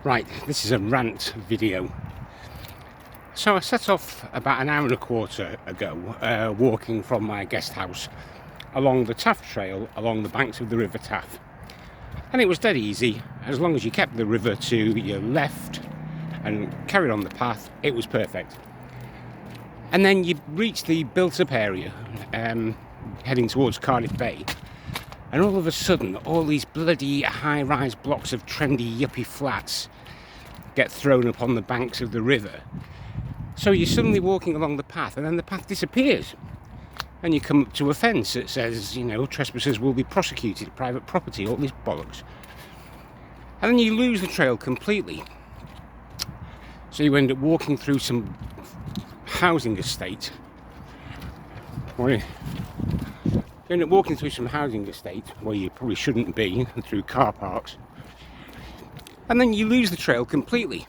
Right, this is a rant video. So I set off about an hour and a quarter ago, walking from my guest house along the Taff Trail, along the banks of the River Taff. And it was dead easy. As long as you kept the river to your left and carried on the path, it was perfect. And then you reach the built-up area, heading towards Cardiff Bay. And all of a sudden, all these bloody high-rise blocks of trendy yuppie flats get thrown up on the banks of the river. So you're suddenly walking along the path, and then the path disappears. And you come up to a fence that says, trespassers will be prosecuted, private property, all this bollocks. And then you lose the trail completely. So you end up walking through some housing estate. You end up walking through some housing estate where you probably shouldn't be, and through car parks. And then you lose the trail completely.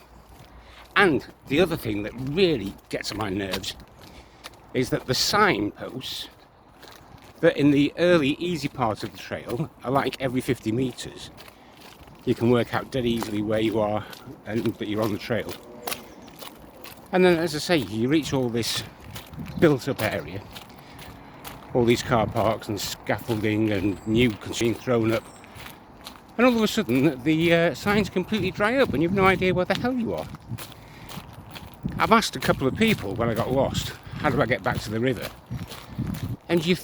And the other thing that really gets on my nerves is that the signposts that in the early easy part of the trail are like every 50 metres. You can work out dead easily where you are and that you're on the trail. And then, as I say, you reach all this built-up area, all these car parks and scaffolding and new construction thrown up, and all of a sudden the signs completely dry up and you have no idea where the hell you are. I've asked a couple of people when I got lost, how do I get back to the river? And you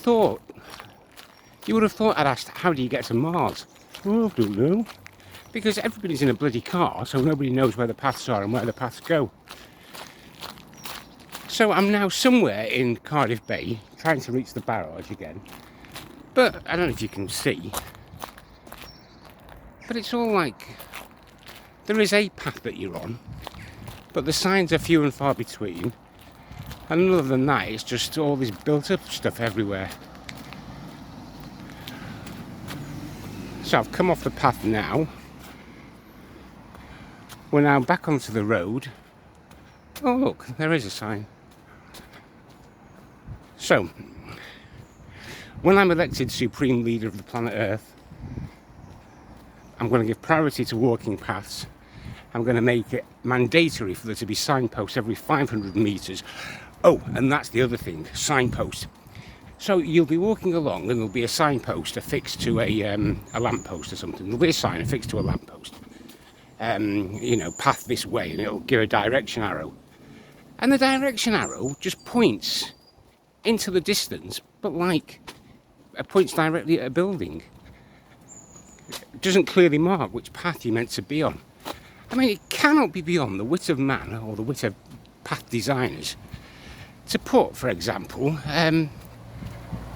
would have thought I'd asked, how do you get to Mars? Oh, I don't know. Because everybody's in a bloody car, so nobody knows where the paths are and where the paths go. So I'm now somewhere in Cardiff Bay, trying to reach the barrage again. But I don't know if you can see, but it's all like, there is a path that you're on, but the signs are few and far between. And other than that, it's just all this built-up stuff everywhere. So I've come off the path now. We're now back onto the road. Oh look, there is a sign. So, when I'm elected Supreme Leader of the planet Earth, I'm going to give priority to walking paths. I'm going to make it mandatory for there to be signposts every 500 metres. Oh, and that's the other thing, signpost. So you'll be walking along and there'll be a signpost affixed to a lamppost or something. There'll be a sign affixed to a lamppost. Path this way, and it'll give a direction arrow. And the direction arrow just points into the distance, but it points directly at a building. It doesn't clearly mark which path you're meant to be on. I mean, it cannot be beyond the wit of man, or the wit of path designers, to put, for example, a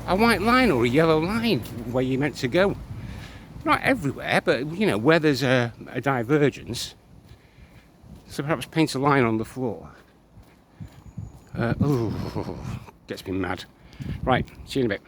white line or a yellow line where you're meant to go. Not everywhere, but, where there's a divergence. So perhaps paint a line on the floor. Gets me mad. Right, see you in a bit.